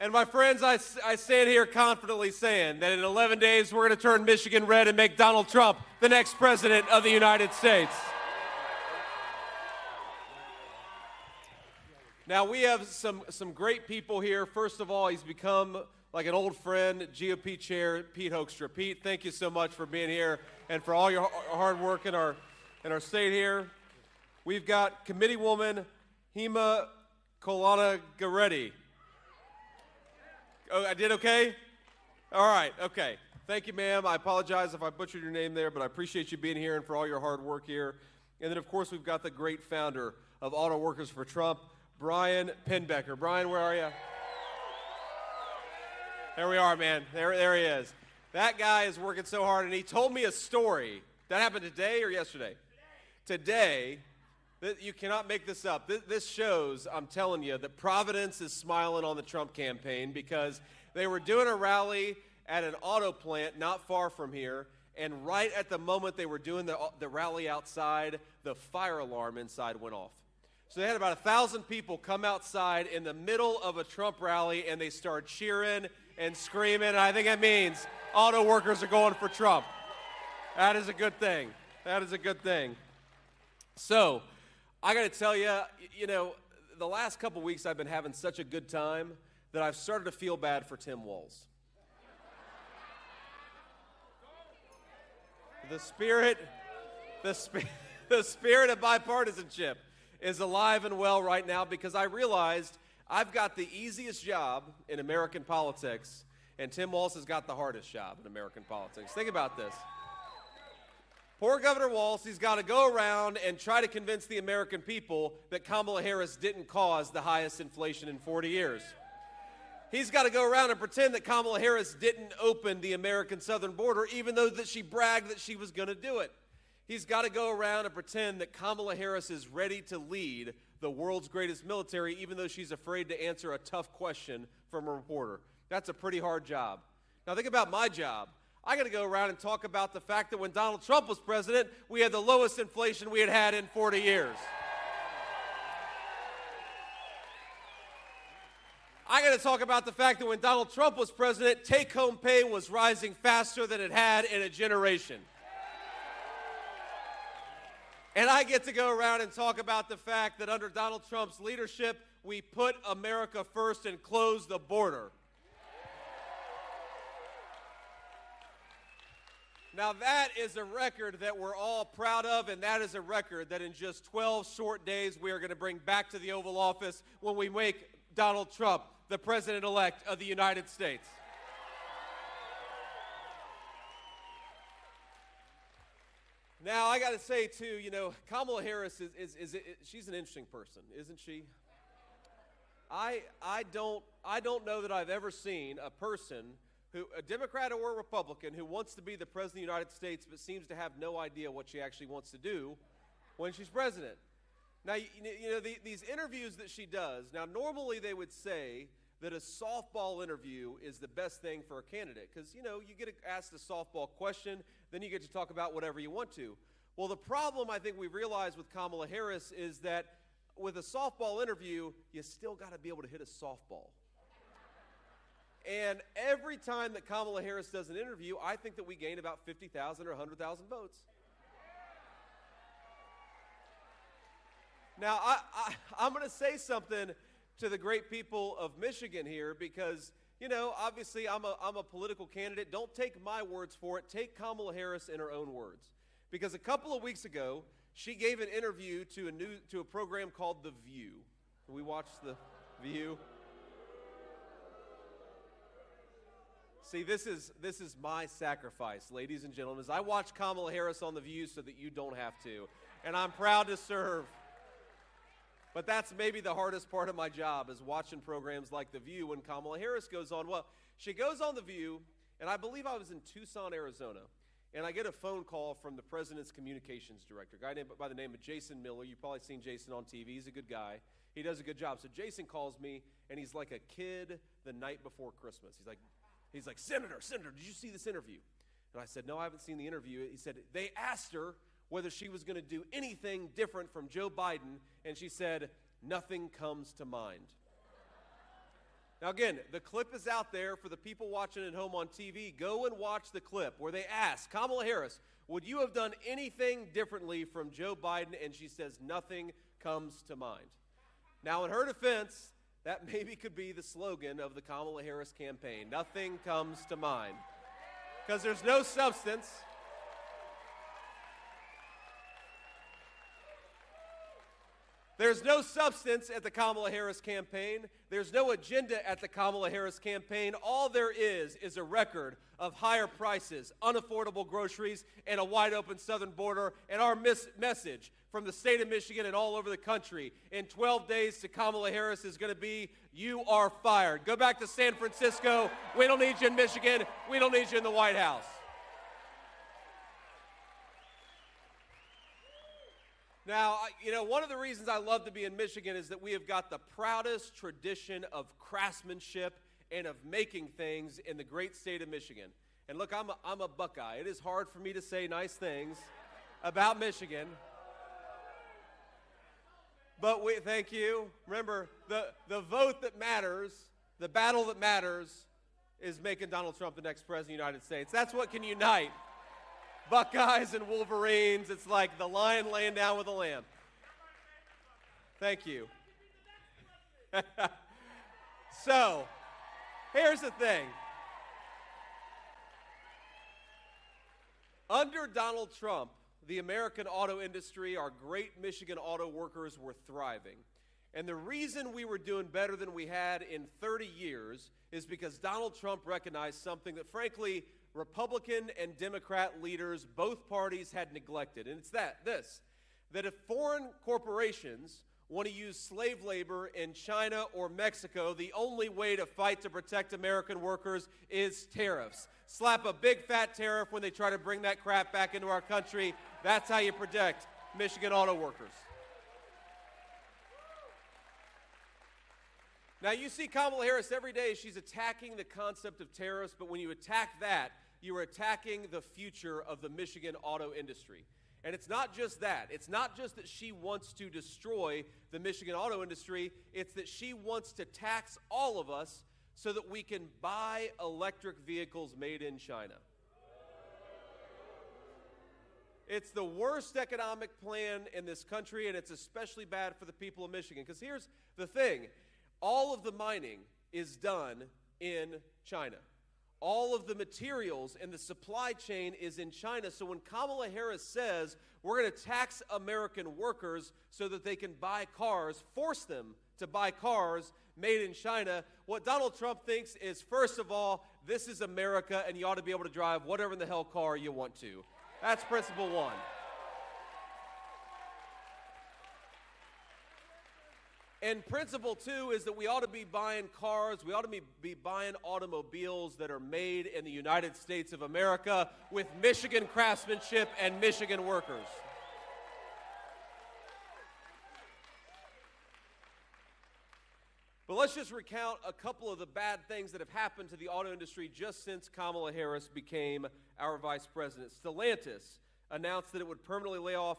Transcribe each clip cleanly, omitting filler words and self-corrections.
And my friends, I stand here confidently saying that in 11 days we're going to turn Michigan red and make Donald Trump the next president of the United States. Now, we have some great people here. First of all, he's become like an old friend, GOP Chair Pete Hoekstra. Pete, thank you so much for being here and for all your hard work in our state here. We've got Committeewoman Hema Kolana-Garetti. Oh, I did okay? All right, okay. Thank you, ma'am. I apologize if I butchered your name there, but I appreciate you being here and for all your hard work here. And then, of course, we've got the great founder of Auto Workers for Trump, Brian Pinbecker. Brian, where are you? There we are, man. There he is. That guy is working so hard, and he told me a story. That happened today or yesterday? Today. You cannot make this up. This shows, I'm telling you, that Providence is smiling on the Trump campaign because they were doing a rally at an auto plant not far from here, and right at the moment they were doing the rally outside, the fire alarm inside went off. So they had about 1,000 people come outside in the middle of a Trump rally, and they start cheering and screaming. And I think that means auto workers are going for Trump. That is a good thing. That is a good thing. So, I got to tell you, the last couple weeks I've been having such a good time that I've started to feel bad for Tim Walz. The spirit of bipartisanship is alive and well right now because I realized I've got the easiest job in American politics, and Tim Walz has got the hardest job in American politics. Think about this. Poor Governor Walz, he's got to go around and try to convince the American people that Kamala Harris didn't cause the highest inflation in 40 years. He's got to go around and pretend that Kamala Harris didn't open the American southern border, even though that she bragged that she was going to do it. He's got to go around and pretend that Kamala Harris is ready to lead the world's greatest military, even though she's afraid to answer a tough question from a reporter. That's a pretty hard job. Now think about my job. I got to go around and talk about the fact that when Donald Trump was president, we had the lowest inflation we had had in 40 years. I got to talk about the fact that when Donald Trump was president, take-home pay was rising faster than it had in a generation. And I get to go around and talk about the fact that under Donald Trump's leadership, we put America first and closed the border. Now, that is a record that we're all proud of, and that is a record that in just 12 short days we are going to bring back to the Oval Office when we make Donald Trump the president-elect of the United States. Now, I got to say, too, Kamala Harris she's an interesting person, isn't she? I don't know that I've ever seen a person a Democrat or a Republican who wants to be the president of the United States but seems to have no idea what she actually wants to do when she's president. Now, these interviews that she does, now normally they would say that a softball interview is the best thing for a candidate because, you get asked a softball question, then you get to talk about whatever you want to. Well, the problem I think we realized with Kamala Harris is that with a softball interview, you still got to be able to hit a softball. And every time that Kamala Harris does an interview, I think that we gain about 50,000 or 100,000 votes. Now, I'm going to say something to the great people of Michigan here because, obviously I'm a political candidate. Don't take my words for it. Take Kamala Harris in her own words. Because a couple of weeks ago, she gave an interview to a program called The View. We watched The View. See, this is my sacrifice, ladies and gentlemen. As I watch Kamala Harris on The View so that you don't have to. And I'm proud to serve. But that's maybe the hardest part of my job is watching programs like The View when Kamala Harris goes on. Well, she goes on The View, and I believe I was in Tucson, Arizona, and I get a phone call from the president's communications director, a guy by the name of Jason Miller. You've probably seen Jason on TV. He's a good guy. He does a good job. So Jason calls me, and he's like a kid the night before Christmas. He's like, Senator, did you see this interview? And I said, no, I haven't seen the interview. He said, they asked her whether she was going to do anything different from Joe Biden, and she said, nothing comes to mind. Now, again, the clip is out there for the people watching at home on TV. Go and watch the clip where they ask Kamala Harris, would you have done anything differently from Joe Biden? And she says, nothing comes to mind. Now, in her defense, that maybe could be the slogan of the Kamala Harris campaign. Nothing comes to mind. Because there's no substance. There's no substance at the Kamala Harris campaign. There's no agenda at the Kamala Harris campaign. All there is a record of higher prices, unaffordable groceries, and a wide-open southern border. And our message from the state of Michigan and all over the country in 12 days to Kamala Harris is going to be, you are fired. Go back to San Francisco. We don't need you in Michigan. We don't need you in the White House. Now, one of the reasons I love to be in Michigan is that we have got the proudest tradition of craftsmanship and of making things in the great state of Michigan. And look, I'm a Buckeye. It is hard for me to say nice things about Michigan. But thank you. Remember, the vote that matters, the battle that matters, is making Donald Trump the next president of the United States. That's what can unite Buckeyes and Wolverines. It's like the lion laying down with the lamb. Thank you. So, here's the thing. Under Donald Trump, the American auto industry, our great Michigan auto workers were thriving. And the reason we were doing better than we had in 30 years is because Donald Trump recognized something that, frankly, Republican and Democrat leaders, both parties, had neglected. And it's that if foreign corporations want to use slave labor in China or Mexico, the only way to fight to protect American workers is tariffs. Slap a big fat tariff when they try to bring that crap back into our country. That's how you protect Michigan auto workers. Now, you see Kamala Harris every day. She's attacking the concept of tariffs, but when you attack that, you are attacking the future of the Michigan auto industry. And it's not just that. It's not just that she wants to destroy the Michigan auto industry. It's that she wants to tax all of us so that we can buy electric vehicles made in China. It's the worst economic plan in this country, and it's especially bad for the people of Michigan. Because here's the thing. All of the mining is done in China. All of the materials and the supply chain is in China. So when Kamala Harris says we're going to tax American workers so that they can buy cars, force them to buy cars made in China, what Donald Trump thinks is, first of all, this is America and you ought to be able to drive whatever in the hell car you want to. That's principle one. And principle two is that we ought to be buying cars, we ought to be buying automobiles that are made in the United States of America with Michigan craftsmanship and Michigan workers. But let's just recount a couple of the bad things that have happened to the auto industry just since Kamala Harris became our vice president. Stellantis announced that it would permanently lay off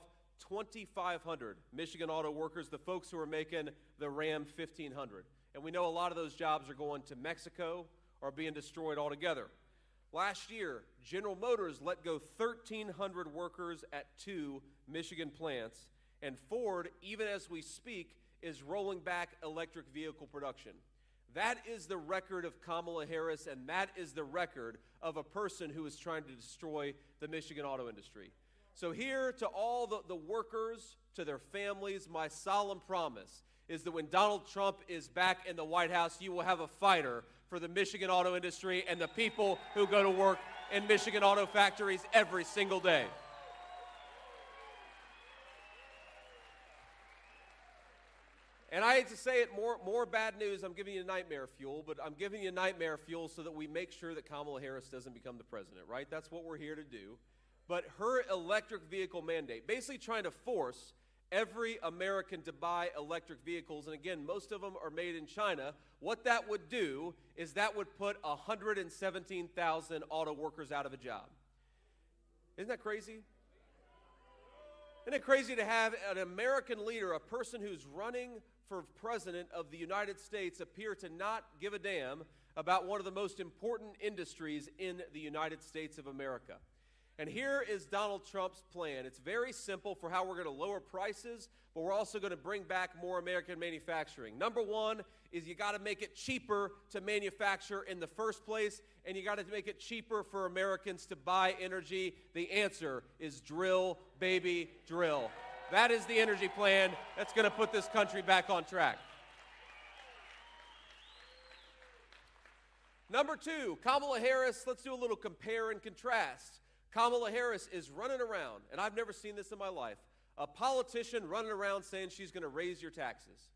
2,500 Michigan auto workers, the folks who are making the Ram 1500. And we know a lot of those jobs are going to Mexico or being destroyed altogether. Last year, General Motors let go 1,300 workers at 2 Michigan plants, and Ford, even as we speak, is rolling back electric vehicle production. That is the record of Kamala Harris, and that is the record of a person who is trying to destroy the Michigan auto industry. So here, to all the workers, to their families, my solemn promise is that when Donald Trump is back in the White House, you will have a fighter for the Michigan auto industry and the people who go to work in Michigan auto factories every single day. And I hate to say it, more bad news. I'm giving you nightmare fuel, but I'm giving you nightmare fuel so that we make sure that Kamala Harris doesn't become the president, right? That's what we're here to do. But her electric vehicle mandate, basically trying to force every American to buy electric vehicles, and again, most of them are made in China, what that would do is that would put 117,000 auto workers out of a job. Isn't that crazy? Isn't it crazy to have an American leader, a person who's running for president of the United States, appear to not give a damn about one of the most important industries in the United States of America? And here is Donald Trump's plan. It's very simple for how we're going to lower prices, but we're also going to bring back more American manufacturing. Number one is you got to make it cheaper to manufacture in the first place, and you got to make it cheaper for Americans to buy energy. The answer is drill, baby, drill. That is the energy plan that's going to put this country back on track. Number two, Kamala Harris. Let's do a little compare and contrast. Kamala Harris is running around, and I've never seen this in my life, a politician running around saying she's going to raise your taxes.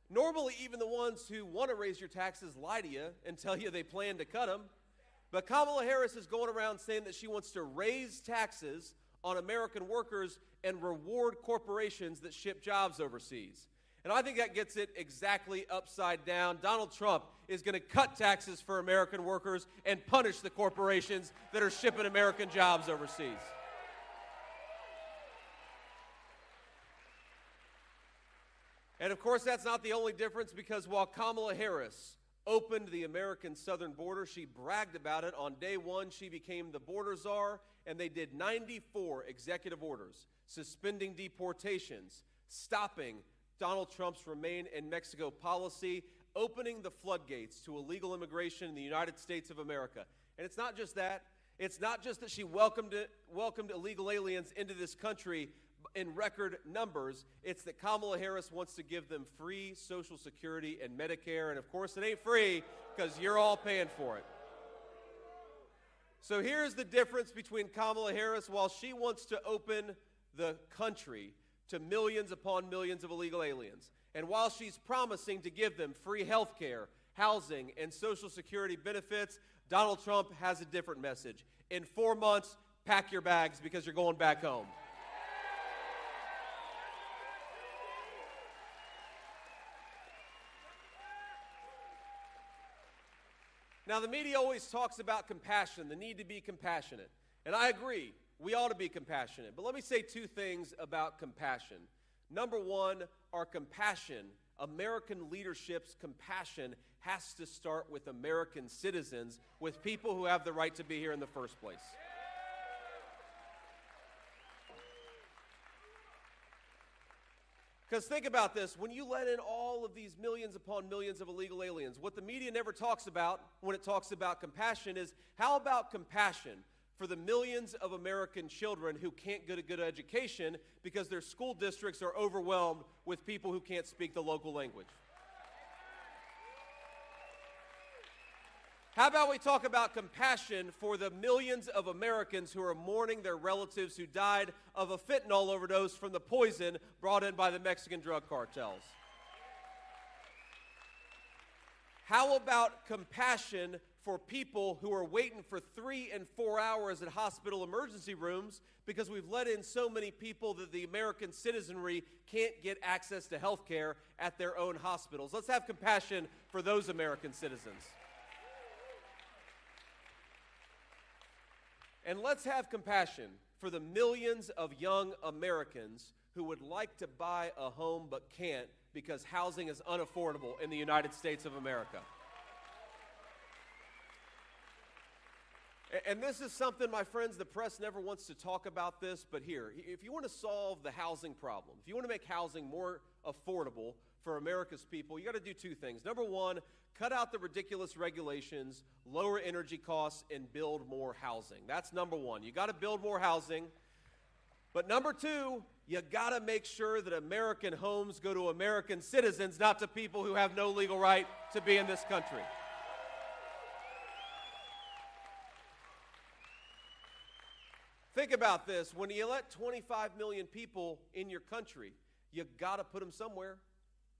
Normally, even the ones who want to raise your taxes lie to you and tell you they plan to cut them. But Kamala Harris is going around saying that she wants to raise taxes on American workers and reward corporations that ship jobs overseas. And I think that gets it exactly upside down. Donald Trump is going to cut taxes for American workers and punish the corporations that are shipping American jobs overseas. And of course, that's not the only difference, because while Kamala Harris opened the American southern border, she bragged about it. On day one, she became the border czar, and they did 94 executive orders, suspending deportations, stopping Donald Trump's Remain in Mexico policy, opening the floodgates to illegal immigration in the United States of America. And it's not just that. It's not just that she welcomed illegal aliens into this country in record numbers. It's that Kamala Harris wants to give them free Social Security and Medicare. And of course, it ain't free because you're all paying for it. So here's the difference between Kamala Harris. While she wants to open the country to millions upon millions of illegal aliens, and while she's promising to give them free health care, housing, and Social Security benefits, Donald Trump has a different message. In 4 months, pack your bags because you're going back home. Now, the media always talks about compassion, the need to be compassionate. And I agree, we ought to be compassionate. But let me say two things about compassion. Number one, our compassion, American leadership's compassion, has to start with American citizens, with people who have the right to be here in the first place. Because think about this, when you let in all of these millions upon millions of illegal aliens, what the media never talks about when it talks about compassion is, how about compassion for the millions of American children who can't get a good education because their school districts are overwhelmed with people who can't speak the local language? How about we talk about compassion for the millions of Americans who are mourning their relatives who died of a fentanyl overdose from the poison brought in by the Mexican drug cartels? How about compassion for people who are waiting for 3 and 4 hours at hospital emergency rooms because we've let in so many people that the American citizenry can't get access to health care at their own hospitals? Let's have compassion for those American citizens. And let's have compassion for the millions of young Americans who would like to buy a home but can't because housing is unaffordable in the United States of America. And this is something, my friends, the press never wants to talk about this, but here, if you want to solve the housing problem, if you want to make housing more affordable for America's people, you got to do two things. Number one, cut out the ridiculous regulations, lower energy costs, and build more housing. That's number one. You got to build more housing. But number two, you got to make sure that American homes go to American citizens, not to people who have no legal right to be in this country. Think about this. When you let 25 million people in your country, you got to put them somewhere.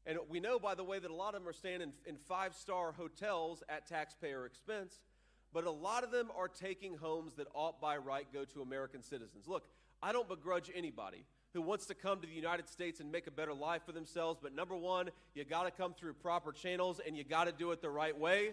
And we know, by the way, that a lot of them are staying in five-star hotels at taxpayer expense, but a lot of them are taking homes that ought by right go to American citizens. Look, I don't begrudge anybody who wants to come to the United States and make a better life for themselves, but number one, you got to come through proper channels and you got to do it the right way.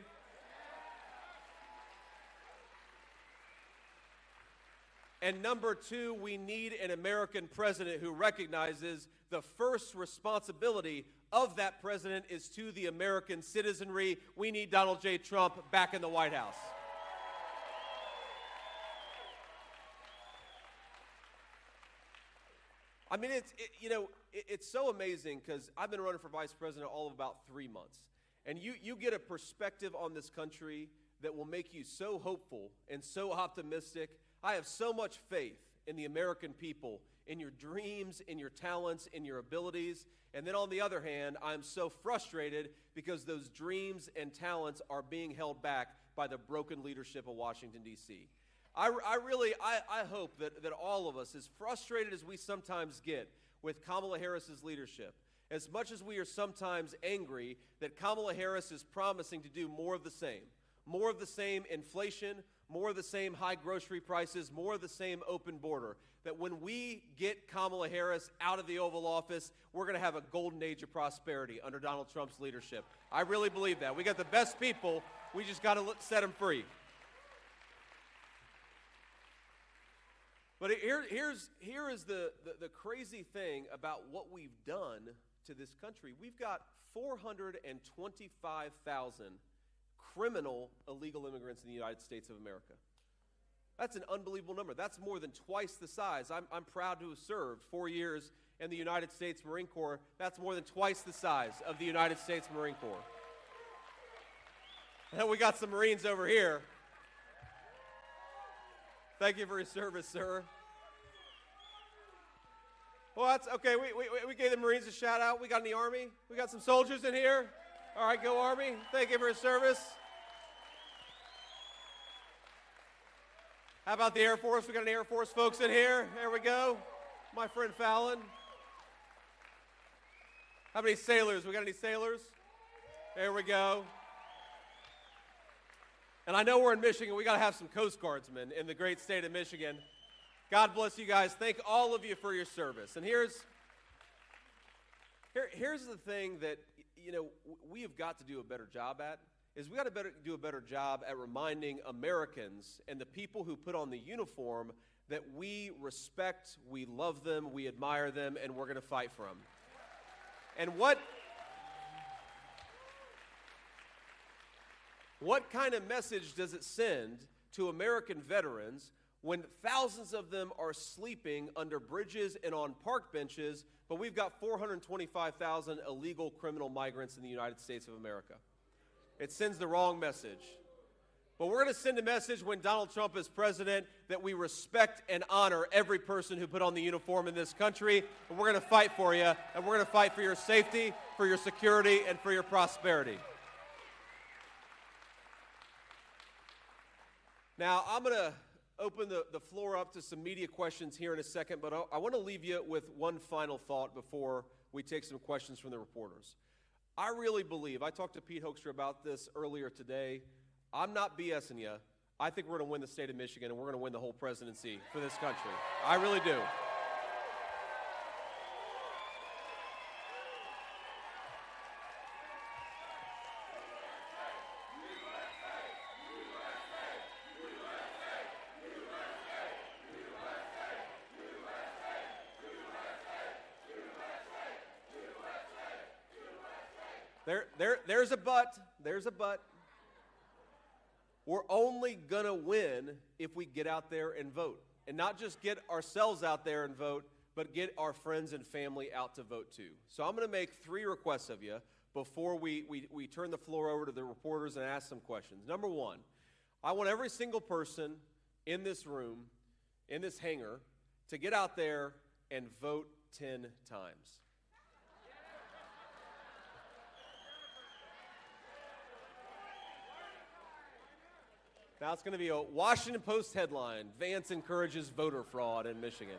And number two, we need an American president who recognizes the first responsibility of that president is to the American citizenry. We need Donald J. Trump back in the White House. I mean, it's so amazing because I've been running for vice president all of about 3 months. And you get a perspective on this country that will make you so hopeful and so optimistic. I have so much faith in the American people, in your dreams, in your talents, in your abilities. And then on the other hand, I'm so frustrated because those dreams and talents are being held back by the broken leadership of Washington, D.C. I hope that all of us, as frustrated as we sometimes get with Kamala Harris's leadership, as much as we are sometimes angry that Kamala Harris is promising to do more of the same inflation, more of the same high grocery prices, more of the same open border, that when we get Kamala Harris out of the Oval Office, we're going to have a golden age of prosperity under Donald Trump's leadership. I really believe that. We got the best people. We just got to set them free. But here is the crazy thing about what we've done to this country. We've got 425,000 criminal illegal immigrants in the United States of America. That's an unbelievable number. That's more than twice the size. I'm proud to have served 4 years in the United States Marine Corps. That's more than twice the size of the United States Marine Corps. And we got some Marines over here. Thank you for your service, sir. Well, that's okay. We gave the Marines a shout out. We got in the Army. We got some soldiers in here. All right, go Army. Thank you for your service. How about the Air Force? We got any Air Force folks in here. There we go. My friend Fallon. How many sailors? We got any sailors? There we go. And I know we're in Michigan. We got to have some Coast Guardsmen in the great state of Michigan. God bless you guys. Thank all of you for your service. And here's the thing that we have got to do a better job at, is we got to do a better job at reminding Americans and the people who put on the uniform that we respect, we love them, we admire them, and we're going to fight for them. And what kind of message does it send to American veterans when thousands of them are sleeping under bridges and on park benches, but we've got 425,000 illegal criminal migrants in the United States of America? It sends the wrong message. But we're going to send a message when Donald Trump is president that we respect and honor every person who put on the uniform in this country, and we're going to fight for you, and we're going to fight for your safety, for your security, and for your prosperity. Now, I'm going to open the floor up to some media questions here in a second, but I want to leave you with one final thought before we take some questions from the reporters. I really believe, I talked to Pete Hoekstra about this earlier today, I'm not BSing you. I think we're going to win the state of Michigan, and we're going to win the whole presidency for this country. I really do. There's a but. There's a but. We're only going to win if we get out there and vote. And not just get ourselves out there and vote, but get our friends and family out to vote too. So I'm going to make 3 requests of you before we turn the floor over to the reporters and ask some questions. Number 1, I want every single person in this room, in this hangar, to get out there and vote 10 times. Now it's going to be a Washington Post headline: Vance encourages voter fraud in Michigan.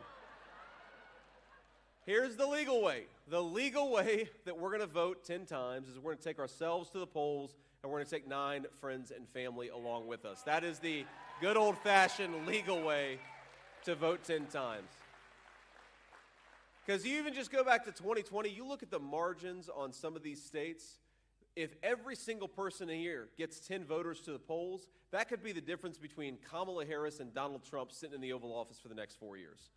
Here's the legal way. The legal way that we're going to vote 10 times is we're going to take ourselves to the polls, and we're going to take 9 friends and family along with us. That is the good old-fashioned legal way to vote 10 times. Because you even just go back to 2020, you look at the margins on some of these states, if every single person here gets 10 voters to the polls, that could be the difference between Kamala Harris and Donald Trump sitting in the Oval Office for the next 4 years.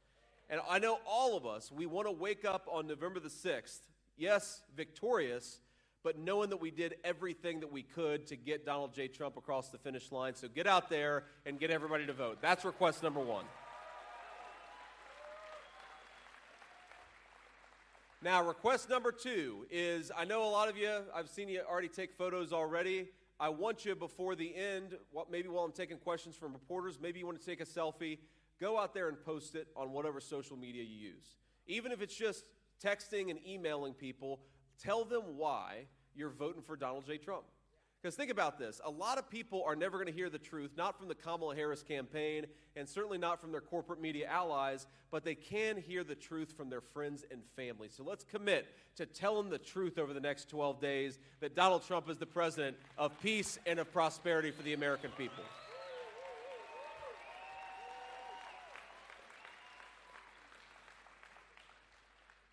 And I know all of us, we want to wake up on November the 6th, yes, victorious, but knowing that we did everything that we could to get Donald J. Trump across the finish line. So get out there and get everybody to vote. That's request number one. Now, request number two is, I know a lot of you, I've seen you already take photos already. I want you before the end, maybe while I'm taking questions from reporters, maybe you want to take a selfie, go out there and post it on whatever social media you use. Even if it's just texting and emailing people, tell them why you're voting for Donald J. Trump. Because think about this, a lot of people are never going to hear the truth, not from the Kamala Harris campaign, and certainly not from their corporate media allies, but they can hear the truth from their friends and family. So let's commit to telling the truth over the next 12 days that Donald Trump is the president of peace and of prosperity for the American people.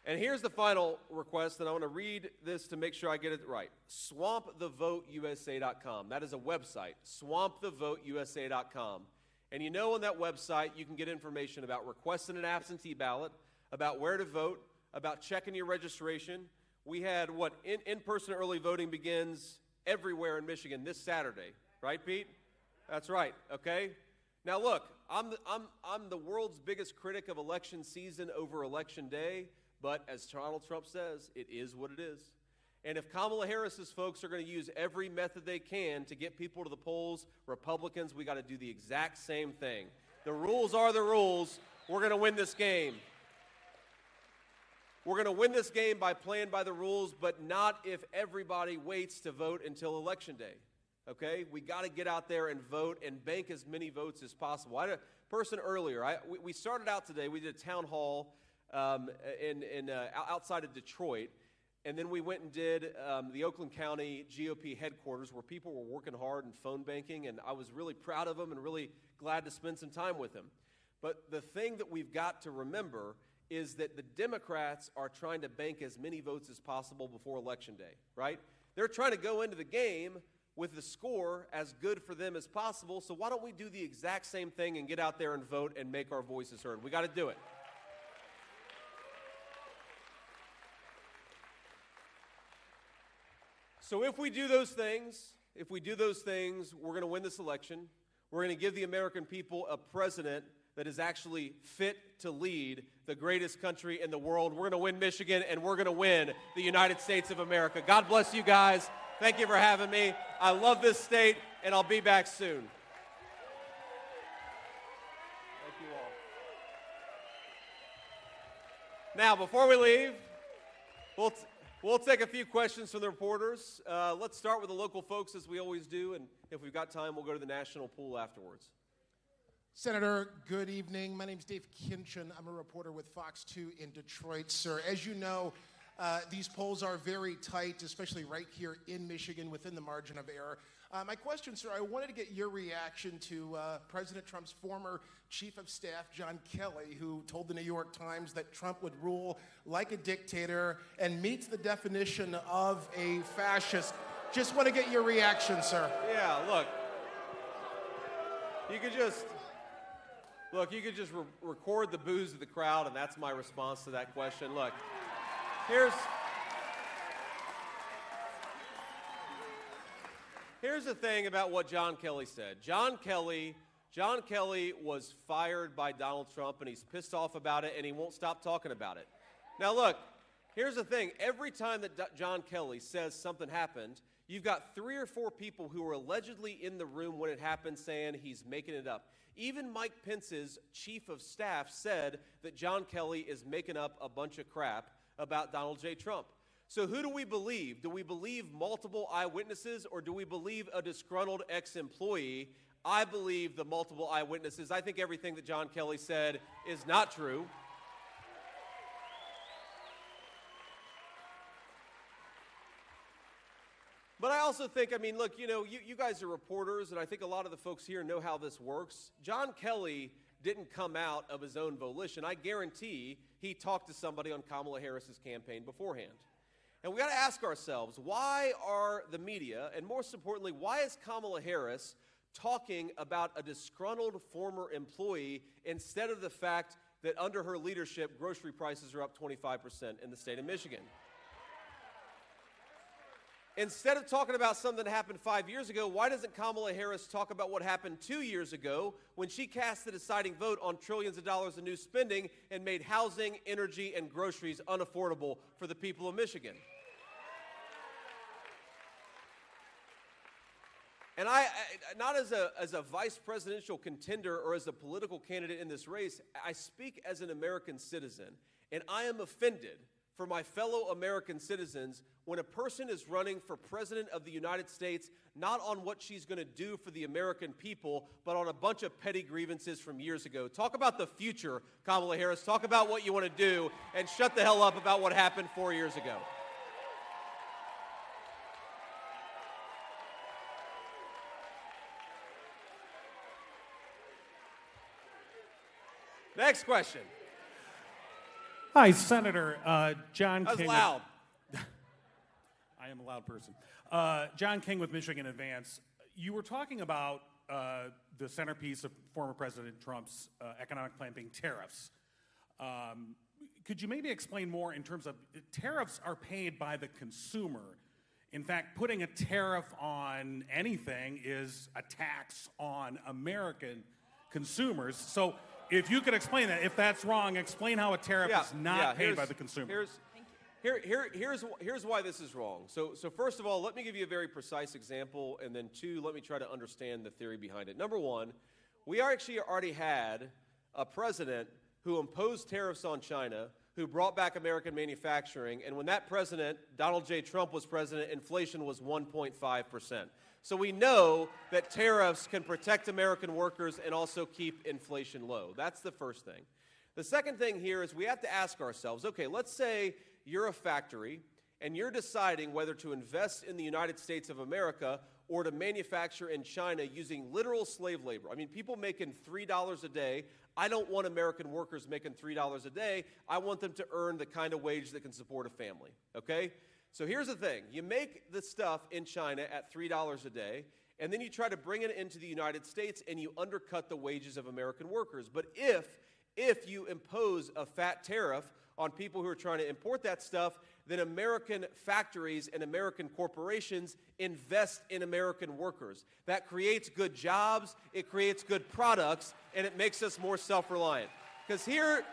And here's the final request, and I want to read this to make sure I get it right. SwampTheVoteUSA.com. That is a website, SwampTheVoteUSA.com. And you know on that website you can get information about requesting an absentee ballot, about where to vote, about checking your registration. We had in-person early voting begins everywhere in Michigan this Saturday. Right, Pete? That's right, okay? Now look, I'm the world's biggest critic of election season over election day. But as Donald Trump says, it is what it is. And if Kamala Harris's folks are going to use every method they can to get people to the polls, Republicans, we got to do the exact same thing. The rules are the rules. We're going to win this game. We're going to win this game by playing by the rules, but not if everybody waits to vote until Election Day. Okay? We got to get out there and vote and bank as many votes as possible. I had a person earlier. We started out today. We did a town hall outside of Detroit, and then we went and did the Oakland County GOP headquarters where people were working hard and phone banking, and I was really proud of them and really glad to spend some time with them. But the thing that we've got to remember is that the Democrats are trying to bank as many votes as possible before Election Day, right? They're trying to go into the game with the score as good for them as possible, so why don't we do the exact same thing and get out there and vote and make our voices heard? We got to do it. So if we do those things, we're going to win this election. We're going to give the American people a president that is actually fit to lead the greatest country in the world. We're going to win Michigan, and we're going to win the United States of America. God bless you guys. Thank you for having me. I love this state, and I'll be back soon. Thank you all. Now, before we leave, we'll take a few questions from the reporters. Let's start with the local folks, as we always do, and if we've got time, we'll go to the national pool afterwards. Senator, good evening. My name is Dave Kinchin. I'm a reporter with Fox 2 in Detroit, sir. As you know, these polls are very tight, especially right here in Michigan within the margin of error. My question, sir, I wanted to get your reaction to President Trump's former chief of staff, John Kelly, who told the New York Times that Trump would rule like a dictator and meets the definition of a fascist. Just want to get your reaction, sir. Yeah, look, you could just record the boos of the crowd, and that's my response to that question. Look, Here's the thing about what John Kelly said. John Kelly was fired by Donald Trump, and he's pissed off about it, and he won't stop talking about it. Now, look, here's the thing. Every time that John Kelly says something happened, you've got 3 or 4 people who were allegedly in the room when it happened saying he's making it up. Even Mike Pence's chief of staff said that John Kelly is making up a bunch of crap about Donald J. Trump. So who do we believe? Do we believe multiple eyewitnesses, or do we believe a disgruntled ex-employee? I believe the multiple eyewitnesses. I think everything that John Kelly said is not true. But I also think, look, you guys are reporters, and I think a lot of the folks here know how this works. John Kelly didn't come out of his own volition. I guarantee he talked to somebody on Kamala Harris's campaign beforehand. And we got to ask ourselves, why are the media, and most importantly, why is Kamala Harris talking about a disgruntled former employee instead of the fact that under her leadership, grocery prices are up 25% in the state of Michigan? Instead of talking about something that happened 5 years ago, why doesn't Kamala Harris talk about what happened 2 years ago when she cast the deciding vote on trillions of dollars in new spending and made housing, energy, and groceries unaffordable for the people of Michigan? And I not as a vice presidential contender or as a political candidate in this race, I speak as an American citizen, and I am offended for my fellow American citizens when a person is running for president of the United States not on what she's going to do for the American people, but on a bunch of petty grievances from years ago. Talk about the future, Kamala Harris. Talk about what you want to do, and shut the hell up about what happened 4 years ago. Next question. Hi, Senator John King. That's loud. I am a loud person. John King with Michigan Advance. You were talking about the centerpiece of former President Trump's economic plan being tariffs. Could you maybe explain more in terms of tariffs are paid by the consumer? In fact, putting a tariff on anything is a tax on American consumers. So if you could explain that, if that's wrong, explain how a tariff is not paid by the consumer. Here's why this is wrong. So first of all, let me give you a very precise example, and then two, let me try to understand the theory behind it. Number one, we actually already had a president who imposed tariffs on China, who brought back American manufacturing, and when that president, Donald J. Trump, was president, inflation was 1.5%. So we know that tariffs can protect American workers and also keep inflation low. That's the first thing. The second thing here is we have to ask ourselves, okay, let's say you're a factory and you're deciding whether to invest in the United States of America or to manufacture in China using literal slave labor. I mean, people making $3 a day. I don't want American workers making $3 a day. I want them to earn the kind of wage that can support a family, okay? So here's the thing. You make the stuff in China at $3 a day, and then you try to bring it into the United States, and you undercut the wages of American workers. But if you impose a fat tariff on people who are trying to import that stuff, then American factories and American corporations invest in American workers. That creates good jobs, it creates good products, and it makes us more self-reliant. Because here,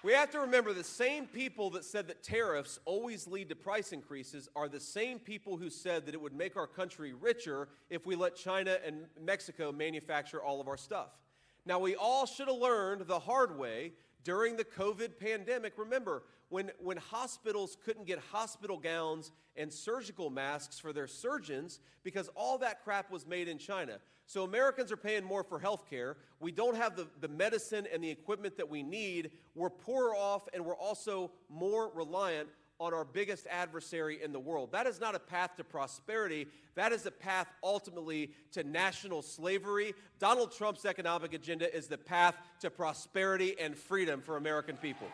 we have to remember the same people that said that tariffs always lead to price increases are the same people who said that it would make our country richer if we let China and Mexico manufacture all of our stuff. Now, we all should have learned the hard way during the COVID pandemic. Remember, when hospitals couldn't get hospital gowns and surgical masks for their surgeons because all that crap was made in China. So Americans are paying more for health care. We don't have the medicine and the equipment that we need. We're poorer off, and we're also more reliant on our biggest adversary in the world. That is not a path to prosperity. That is a path ultimately to national slavery. Donald Trump's economic agenda is the path to prosperity and freedom for American people.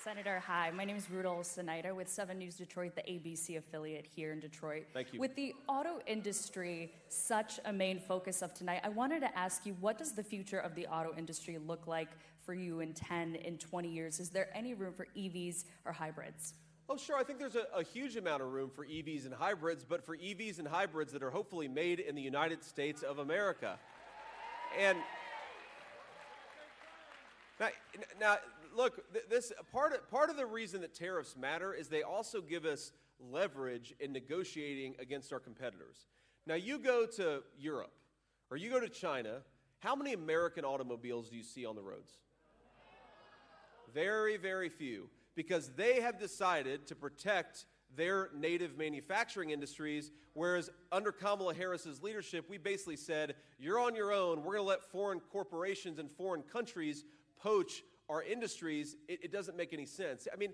Senator, hi. My name is Rudolph Snyder with 7 News Detroit, the ABC affiliate here in Detroit. Thank you. With the auto industry such a main focus of tonight, I wanted to ask you, what does the future of the auto industry look like for you in 10, in 20 years? Is there any room for EVs or hybrids? Oh, sure. I think there's a huge amount of room for EVs and hybrids, but for EVs and hybrids that are hopefully made in the United States of America. And now look, this part of the reason that tariffs matter is they also give us leverage in negotiating against our competitors. Now, you go to Europe or you go to China, how many American automobiles do you see on the roads? Very, very few, because they have decided to protect their native manufacturing industries, whereas under Kamala Harris's leadership, we basically said, you're on your own. We're going to let foreign corporations and foreign countries poach our industries. It doesn't make any sense. I mean,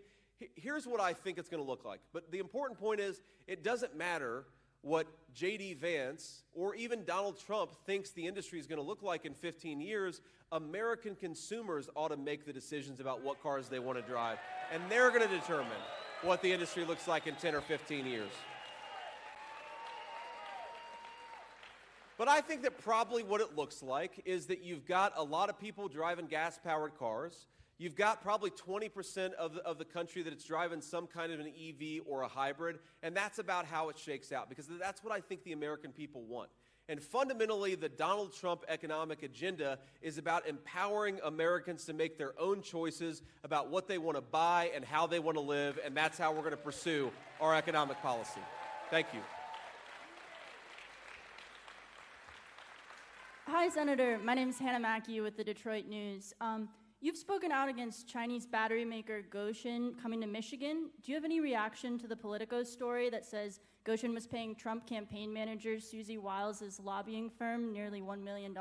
here's what I think it's going to look like. But the important point is, it doesn't matter what JD Vance or even Donald Trump thinks the industry is going to look like in 15 years, American consumers ought to make the decisions about what cars they want to drive. And they're going to determine what the industry looks like in 10 or 15 years. But I think that probably what it looks like is that you've got a lot of people driving gas-powered cars. You've got probably 20% of the country that it's driving some kind of an EV or a hybrid, and that's about how it shakes out, because that's what I think the American people want. And fundamentally, the Donald Trump economic agenda is about empowering Americans to make their own choices about what they want to buy and how they want to live, and that's how we're going to pursue our economic policy. Thank you. Hi, Senator. My name is Hannah Mackey with the Detroit News. You've spoken out against Chinese battery maker Gotion coming to Michigan. Do you have any reaction to the Politico story that says Gotion was paying Trump campaign manager Susie Wiles' lobbying firm nearly $1 million?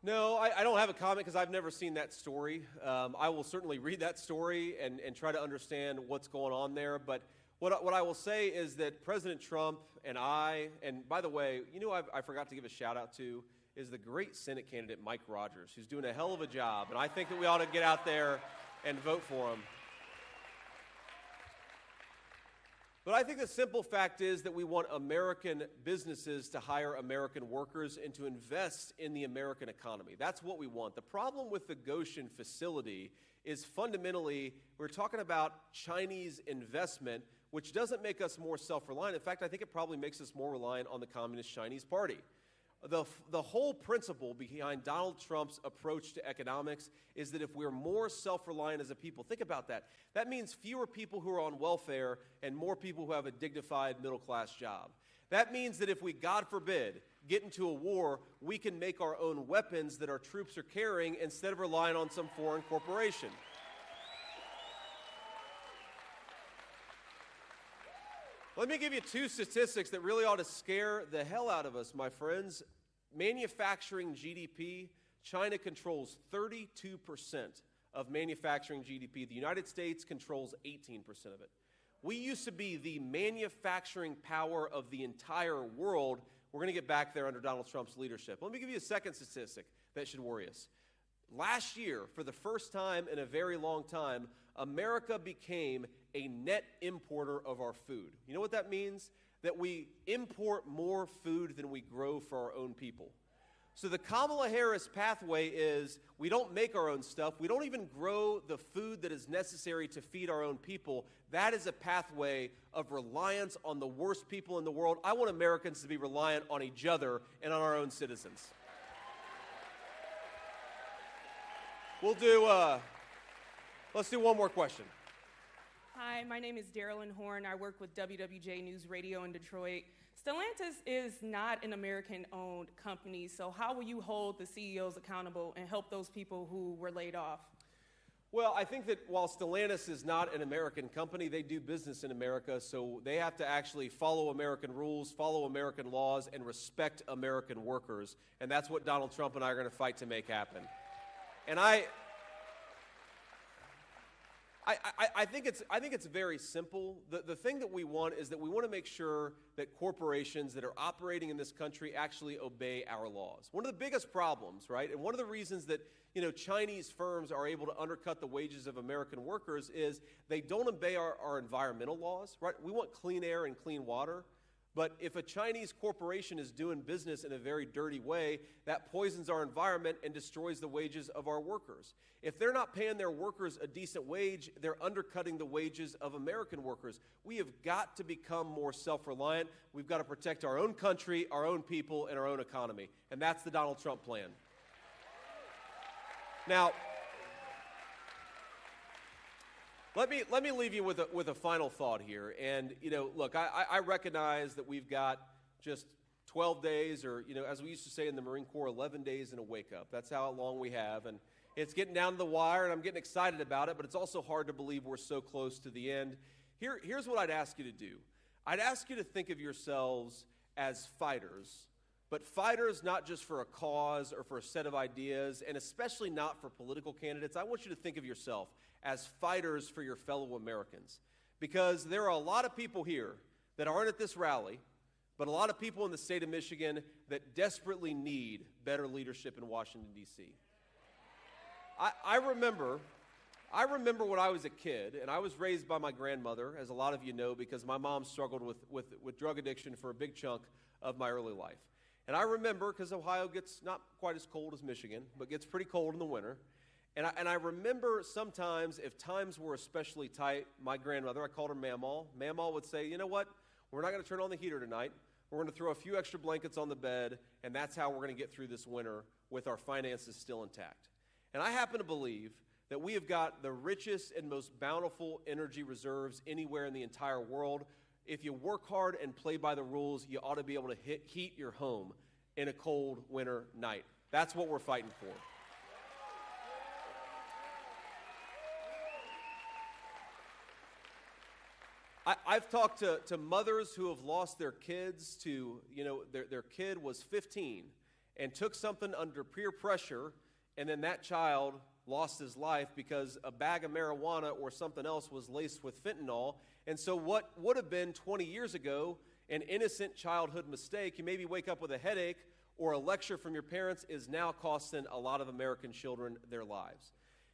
No, I don't have a comment because I've never seen that story. I will certainly read that story and try to understand what's going on there. But what I will say is that President Trump and by the way, you know I forgot to give a shout out to is the great Senate candidate Mike Rogers, who's doing a hell of a job. And I think that we ought to get out there and vote for him. But I think the simple fact is that we want American businesses to hire American workers and to invest in the American economy. That's what we want. The problem with the Gotion facility is fundamentally we're talking about Chinese investment, which doesn't make us more self-reliant. In fact, I think it probably makes us more reliant on the Communist Chinese Party. The whole principle behind Donald Trump's approach to economics is that if we're more self-reliant as a people, think about that. That means fewer people who are on welfare and more people who have a dignified middle-class job. That means that if we, God forbid, get into a war, we can make our own weapons that our troops are carrying instead of relying on some foreign corporation. Let me give you two statistics that really ought to scare the hell out of us, my friends. Manufacturing GDP, China controls 32% of manufacturing GDP. The United States controls 18% of it. We used to be the manufacturing power of the entire world. We're going to get back there under Donald Trump's leadership. Let me give you a second statistic that should worry us. Last year, for the first time in a very long time, America became a net importer of our food. You know what that means? That we import more food than we grow for our own people. So the Kamala Harris pathway is we don't make our own stuff. We don't even grow the food that is necessary to feed our own people. That is a pathway of reliance on the worst people in the world. I want Americans to be reliant on each other and on our own citizens. Let's do one more question. Hi, my name is Darylyn Horn. I work with WWJ News Radio in Detroit. Stellantis is not an American-owned company, so how will you hold the CEOs accountable and help those people who were laid off? Well, I think that while Stellantis is not an American company, they do business in America, so they have to actually follow American rules, follow American laws, and respect American workers, and that's what Donald Trump and I are going to fight to make happen. And I think it's very simple. The thing that we want is that we want to make sure that corporations that are operating in this country actually obey our laws. One of the biggest problems, right, and one of the reasons that Chinese firms are able to undercut the wages of American workers is they don't obey our environmental laws, right? We want clean air and clean water. But if a Chinese corporation is doing business in a very dirty way, that poisons our environment and destroys the wages of our workers. If they're not paying their workers a decent wage, they're undercutting the wages of American workers. We have got to become more self-reliant. We've got to protect our own country, our own people, and our own economy. And that's the Donald Trump plan. Now, let me leave you with a final thought here. And, look, I recognize that we've got just 12 days or, as we used to say in the Marine Corps, 11 days and a wake-up. That's how long we have. And it's getting down to the wire, and I'm getting excited about it, but it's also hard to believe we're so close to the end. Here's what I'd ask you to do. I'd ask you to think of yourselves as fighters, but fighters not just for a cause or for a set of ideas, and especially not for political candidates. I want you to think of yourself as fighters for your fellow Americans, because there are a lot of people here that aren't at this rally, but a lot of people in the state of Michigan that desperately need better leadership in Washington, D.C. I remember when I was a kid, and I was raised by my grandmother, as a lot of you know, because my mom struggled with drug addiction for a big chunk of my early life. And I remember, because Ohio gets not quite as cold as Michigan, but gets pretty cold in the winter. And I remember sometimes, if times were especially tight, my grandmother, I called her Mamaw, Mamaw would say, you know what, we're not going to turn on the heater tonight. We're going to throw a few extra blankets on the bed, and that's how we're going to get through this winter with our finances still intact. And I happen to believe that we have got the richest and most bountiful energy reserves anywhere in the entire world. If you work hard and play by the rules, you ought to be able to heat your home in a cold winter night. That's what we're fighting for. I've talked to mothers who have lost their kids to, their kid was 15 and took something under peer pressure, and then that child lost his life because a bag of marijuana or something else was laced with fentanyl. And so what would have been 20 years ago an innocent childhood mistake, you maybe wake up with a headache or a lecture from your parents, is now costing a lot of American children their lives.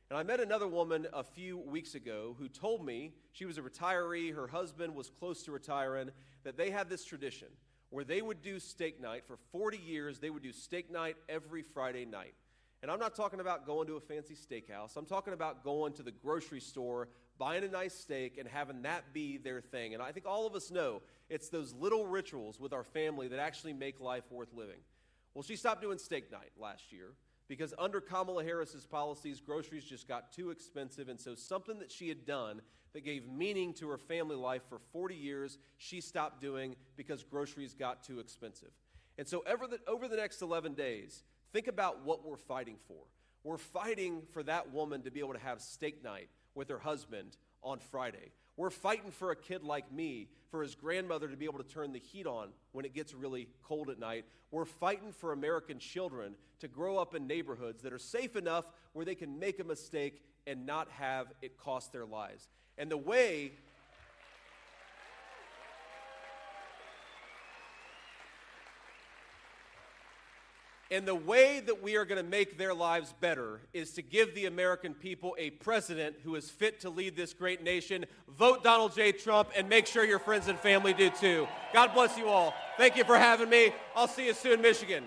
And I met another woman a few weeks ago who told me, she was a retiree, her husband was close to retiring, that they had this tradition where they would do steak night. For 40 years, they would do steak night every Friday night. And I'm not talking about going to a fancy steakhouse. I'm talking about going to the grocery store, buying a nice steak, and having that be their thing. And I think all of us know it's those little rituals with our family that actually make life worth living. Well, she stopped doing steak night last year because under Kamala Harris's policies, groceries just got too expensive. And so something that she had done that gave meaning to her family life for 40 years, she stopped doing because groceries got too expensive. And so over the next 11 days, think about what we're fighting for. We're fighting for that woman to be able to have steak night with her husband on Friday. We're fighting for a kid like me, for his grandmother to be able to turn the heat on when it gets really cold at night. We're fighting for American children to grow up in neighborhoods that are safe enough where they can make a mistake and not have it cost their lives. And the way that we are going to make their lives better is to give the American people a president who is fit to lead this great nation. Vote Donald J. Trump, and make sure your friends and family do too. God bless you all. Thank you for having me. I'll see you soon, Michigan.